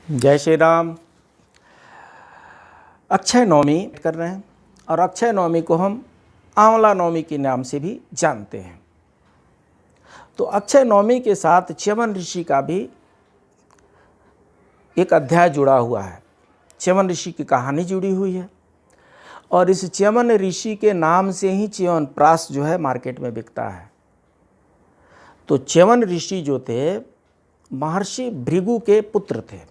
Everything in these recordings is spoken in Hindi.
जय श्री राम। अक्षय नवमी कर रहे हैं और अक्षय नवमी को हम आंवला नवमी के नाम से भी जानते हैं। तो अक्षय नवमी के साथ च्यवन ऋषि का भी एक अध्याय जुड़ा हुआ है। च्यवन ऋषि की कहानी जुड़ी हुई है और इस च्यवन ऋषि के नाम से ही च्यवन प्राश जो है मार्केट में बिकता है। तो च्यवन ऋषि जो थे महर्षि भृगु के पुत्र थे।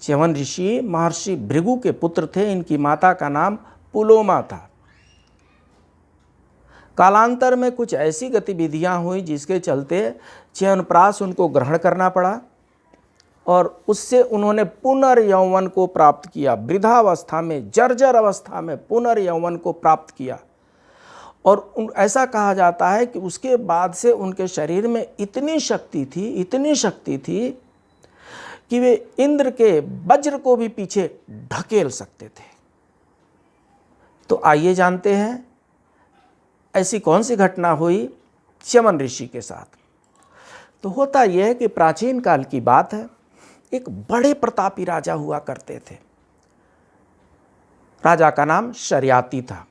च्यवन ऋषि महर्षि भृगु के पुत्र थे। इनकी माता का नाम पुलोमा था। कालांतर में कुछ ऐसी गतिविधियां हुई जिसके चलते च्यवनप्राश उनको ग्रहण करना पड़ा और उससे उन्होंने पुनर्यौवन को प्राप्त किया। वृद्धावस्था में, जर्जर अवस्था में पुनर्यौवन को प्राप्त किया और ऐसा कहा जाता है कि उसके बाद से उनके शरीर में इतनी शक्ति थी कि वे इंद्र के वज्र को भी पीछे ढकेल सकते थे। तो आइए जानते हैं ऐसी कौन सी घटना हुई च्यवन ऋषि के साथ। तो होता यह है कि प्राचीन काल की बात है। एक बड़े प्रतापी राजा हुआ करते थे। राजा का नाम शर्याति था।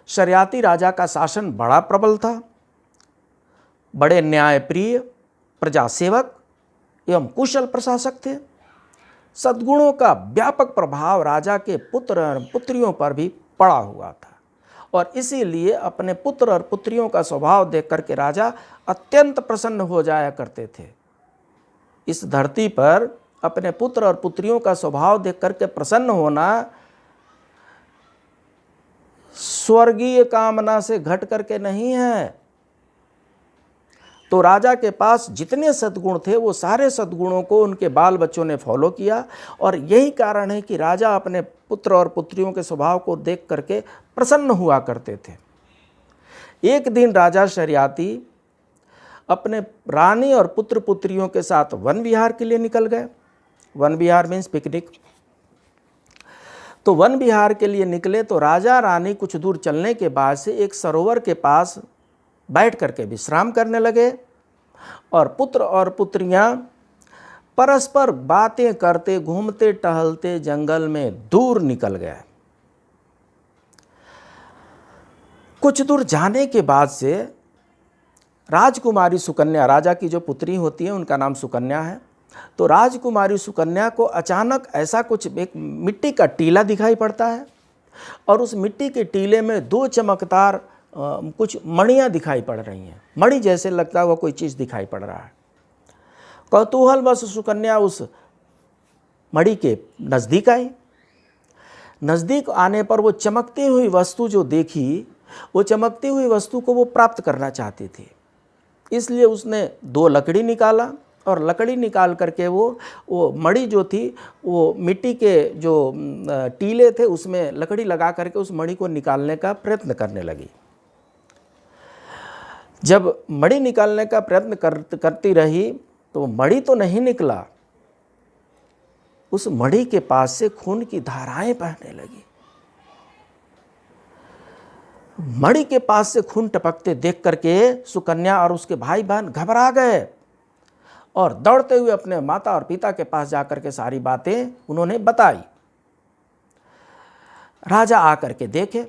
शर्याति राजा का शासन बड़ा प्रबल था। बड़े न्यायप्रिय, प्रजासेवक एवं कुशल प्रशासक थे। सद्गुणों का व्यापक प्रभाव राजा के पुत्र और पुत्रियों पर भी पड़ा हुआ था और इसीलिए अपने पुत्र और पुत्रियों का स्वभाव देख करके राजा अत्यंत प्रसन्न हो जाया करते थे। इस धरती पर अपने पुत्र और पुत्रियों का स्वभाव देख करके प्रसन्न होना स्वर्गीय कामना से घट करके नहीं है। तो राजा के पास जितने सद्गुण थे वो सारे सद्गुणों को उनके बाल बच्चों ने फॉलो किया और यही कारण है कि राजा अपने पुत्र और पुत्रियों के स्वभाव को देख करके प्रसन्न हुआ करते थे। एक दिन राजा शर्याति अपने रानी और पुत्र पुत्रियों के साथ वन विहार के लिए निकल गए। वन विहार मीन्स पिकनिक। तो वन विहार के लिए निकले तो राजा रानी कुछ दूर चलने के बाद से एक सरोवर के पास बैठ करके विश्राम करने लगे और पुत्र और पुत्रियां परस्पर बातें करते घूमते टहलते जंगल में दूर निकल गए। कुछ दूर जाने के बाद से राजकुमारी सुकन्या, राजा की जो पुत्री होती है उनका नाम सुकन्या है, तो राजकुमारी सुकन्या को अचानक ऐसा कुछ एक मिट्टी का टीला दिखाई पड़ता है और उस मिट्टी के टीले में दो चमकदार कुछ मणियाँ दिखाई पड़ रही हैं। मणि जैसे लगता हुआ कोई चीज़ दिखाई पड़ रहा है। कौतूहलवश सुकन्या उस मणि के नज़दीक आई। नज़दीक आने पर वो चमकती हुई वस्तु जो देखी, वो चमकती हुई वस्तु को वो प्राप्त करना चाहती थी। इसलिए उसने दो लकड़ी निकाला और लकड़ी निकाल करके वो मणि जो थी वो मिट्टी के जो टीले थे उसमें लकड़ी लगा करके उस मणि को निकालने का प्रयत्न करने लगी। जब मणि निकालने का प्रयत्न करती रही तो मणि तो नहीं निकला। उस मणि के पास से खून की धाराएं बहने लगी। मणि के पास से खून टपकते देख करके सुकन्या और उसके भाई बहन घबरा गए और दौड़ते हुए अपने माता और पिता के पास जाकर के सारी बातें उन्होंने बताई। राजा आकर के देखे।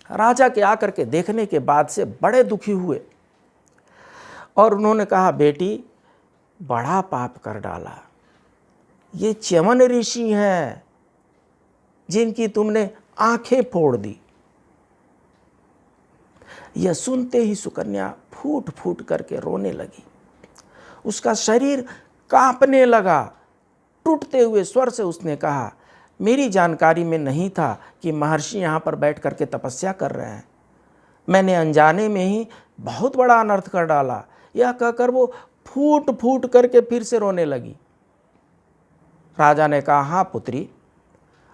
राजा के आकर के देखने के बाद से बड़े दुखी हुए और उन्होंने कहा, बेटी बड़ा पाप कर डाला। ये च्यवन ऋषि हैं जिनकी तुमने आंखें फोड़ दी। यह सुनते ही सुकन्या फूट फूट करके रोने लगी। उसका शरीर कांपने लगा। टूटते हुए स्वर से उसने कहा, मेरी जानकारी में नहीं था कि महर्षि यहाँ पर बैठ करके तपस्या कर रहे हैं। मैंने अनजाने में ही बहुत बड़ा अनर्थ कर डाला। यह कहकर वो फूट फूट करके फिर से रोने लगी। राजा ने कहा, हाँ पुत्री,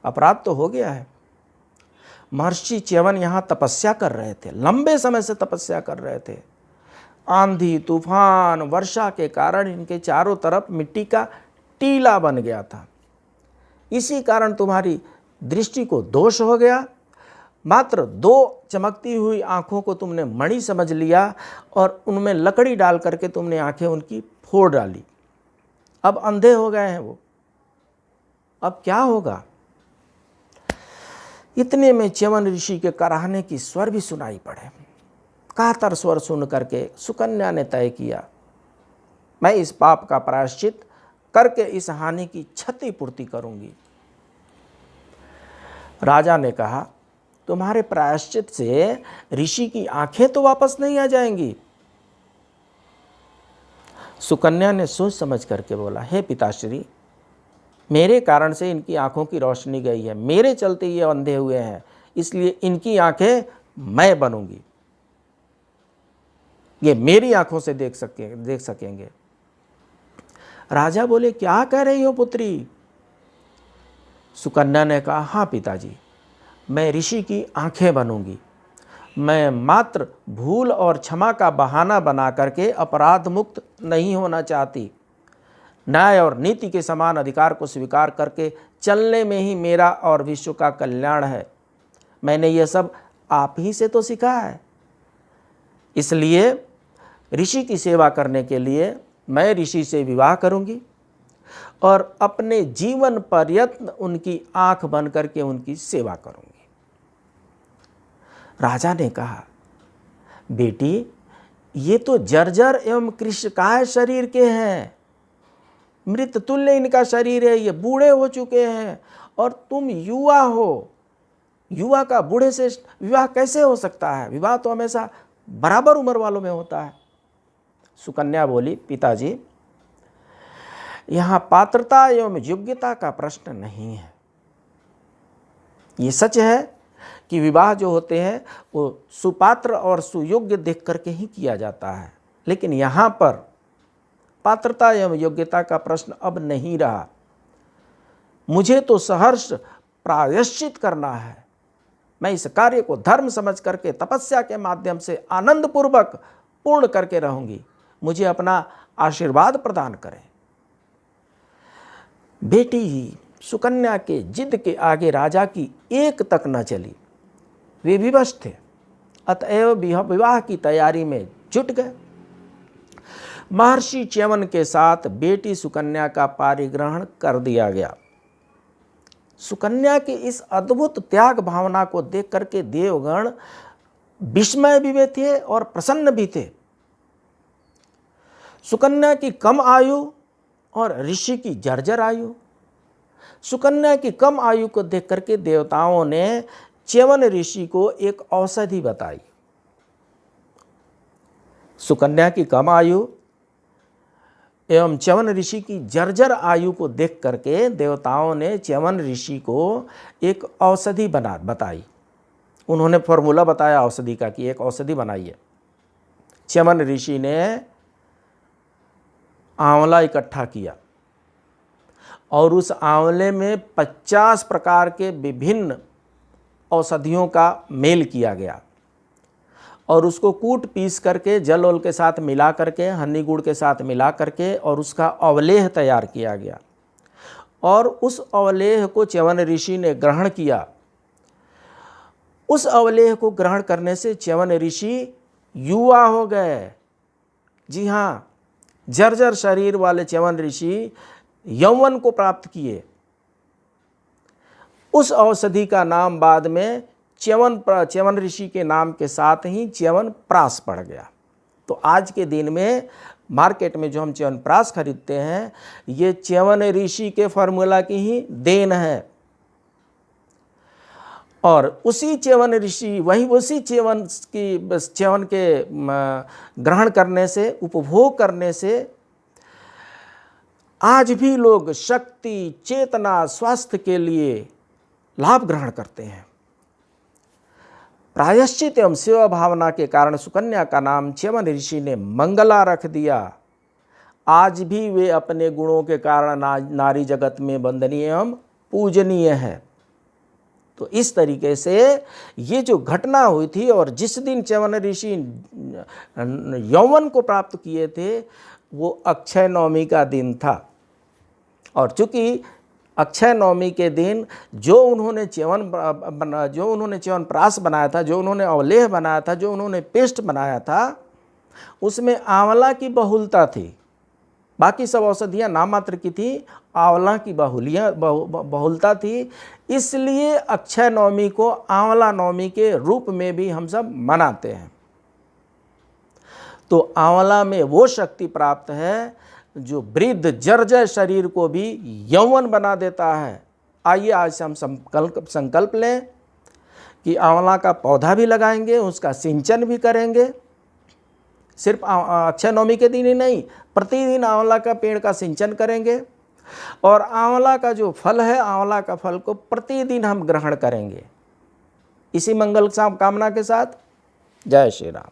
अपराध तो हो गया है। महर्षि च्यवन यहाँ तपस्या कर रहे थे, लंबे समय से तपस्या कर रहे थे। आंधी, तूफान, वर्षा के कारण इनके चारों तरफ मिट्टी का टीला बन गया था। इसी कारण तुम्हारी दृष्टि को दोष हो गया। मात्र दो चमकती हुई आंखों को तुमने मणि समझ लिया और उनमें लकड़ी डाल करके तुमने आंखें उनकी फोड़ डाली। अब अंधे हो गए हैं वो, अब क्या होगा। इतने में च्यवन ऋषि के कराहने की स्वर भी सुनाई पड़े। कातर स्वर सुन करके सुकन्या ने तय किया, मैं इस पाप का प्रायश्चित करके इस हानि की क्षतिपूर्ति करूंगी। राजा ने कहा, तुम्हारे प्रायश्चित से ऋषि की आंखें तो वापस नहीं आ जाएंगी। सुकन्या ने सोच समझ करके बोला, हे पिताश्री, मेरे कारण से इनकी आंखों की रोशनी गई है, मेरे चलते ये अंधे हुए हैं, इसलिए इनकी आंखें मैं बनूंगी, ये मेरी आंखों से देख सकेंगे। राजा बोले, क्या कह रही हो पुत्री? सुकन्या ने कहा, हाँ पिताजी, मैं ऋषि की आंखें बनूंगी। मैं मात्र भूल और क्षमा का बहाना बना करके अपराध मुक्त नहीं होना चाहती। न्याय और नीति के समान अधिकार को स्वीकार करके चलने में ही मेरा और विश्व का कल्याण है। मैंने यह सब आप ही से तो सीखा है, इसलिए ऋषि की सेवा करने के लिए मैं ऋषि से विवाह करूंगी और अपने जीवन पर्यंत उनकी आंख बन करके उनकी सेवा करूंगी। राजा ने कहा, बेटी, ये तो जर्जर एवं कृशकाय शरीर के हैं, मृत तुल्य इनका शरीर है, ये बूढ़े हो चुके हैं और तुम युवा हो। युवा का बूढ़े से विवाह कैसे हो सकता है? विवाह तो हमेशा बराबर उम्र वालों में होता है। सुकन्या बोली, पिताजी, यहाँ पात्रता एवं योग्यता का प्रश्न नहीं है। ये सच है कि विवाह जो होते हैं वो सुपात्र और सुयोग्य देख करके ही किया जाता है, लेकिन यहाँ पर पात्रता एवं योग्यता का प्रश्न अब नहीं रहा। मुझे तो सहर्ष प्रायश्चित करना है। मैं इस कार्य को धर्म समझ करके तपस्या के माध्यम से आनंद पूर्वक पूर्ण करके रहूंगी। मुझे अपना आशीर्वाद प्रदान करें। बेटी सुकन्या के जिद के आगे राजा की एक तक न चली। वे विवश थे, अतएव विवाह की तैयारी में जुट गए। महर्षि च्यवन के साथ बेटी सुकन्या का पारिग्रहण कर दिया गया। सुकन्या की इस अद्भुत त्याग भावना को देख करके देवगण विस्मय भी थे और प्रसन्न भी थे। सुकन्या की कम आयु और ऋषि की जर्जर आयु। सुकन्या की कम आयु को देख करके देवताओं ने च्यवन ऋषि को एक औषधि बताई। सुकन्या की कम आयु एवं च्यवन ऋषि की जर्जर आयु को देख करके देवताओं ने च्यवन ऋषि को एक औषधि बताई। उन्होंने फॉर्मूला बताया औषधि का कि एक औषधि बनाइए। च्यवन ऋषि ने आंवला इकट्ठा किया और उस आंवले में 50 प्रकार के विभिन्न औषधियों का मेल किया गया और उसको कूट पीस करके जल ओल के साथ मिला करके, हनी गुड़ के साथ मिला करके और उसका अवलेह तैयार किया गया और उस अवलेह को च्यवन ऋषि ने ग्रहण किया। उस अवलेह को ग्रहण करने से च्यवन ऋषि युवा हो गए। जी हाँ, जर्जर शरीर वाले च्यवन ऋषि यौवन को प्राप्त किए। उस औषधि का नाम बाद में च्यवन ऋषि के नाम के साथ ही च्यवन प्राश पड़ गया। तो आज के दिन में मार्केट में जो हम च्यवन प्राश खरीदते हैं, ये च्यवन ऋषि के फॉर्मूला की ही देन है। और उसी च्यवन ऋषि उसी च्यवन के ग्रहण करने से, उपभोग करने से आज भी लोग शक्ति, चेतना, स्वास्थ्य के लिए लाभ ग्रहण करते हैं। प्रायश्चित एवं सेवा भावना के कारण सुकन्या का नाम च्यवन ऋषि ने मंगला रख दिया। आज भी वे अपने गुणों के कारण नारी जगत में वंदनीय एवं पूजनीय है। तो इस तरीके से ये जो घटना हुई थी और जिस दिन च्यवन ऋषि यौवन को प्राप्त किए थे वो अक्षय नवमी का दिन था। और चूंकि अक्षय नवमी के दिन जो उन्होंने च्यवन प्राश बनाया था, जो उन्होंने अवलेह बनाया था, जो उन्होंने पेस्ट बनाया था, उसमें आंवला की बहुलता थी। बाकी सब औषधियाँ नाम मात्र की थी, आंवला की बहुलता थी, इसलिए अक्षय नवमी को आंवला नवमी के रूप में भी हम सब मनाते हैं। तो आंवला में वो शक्ति प्राप्त है जो वृद्ध जर्जर शरीर को भी यौवन बना देता है। आइए आज से हम संकल्प लें कि आंवला का पौधा भी लगाएंगे, उसका सिंचन भी करेंगे। सिर्फ अक्षय नवमी के दिन ही नहीं, प्रतिदिन आंवला का पेड़ का सिंचन करेंगे और आंवला का जो फल है, आंवला का फल को प्रतिदिन हम ग्रहण करेंगे। इसी मंगल कामना के साथ जय श्री राम।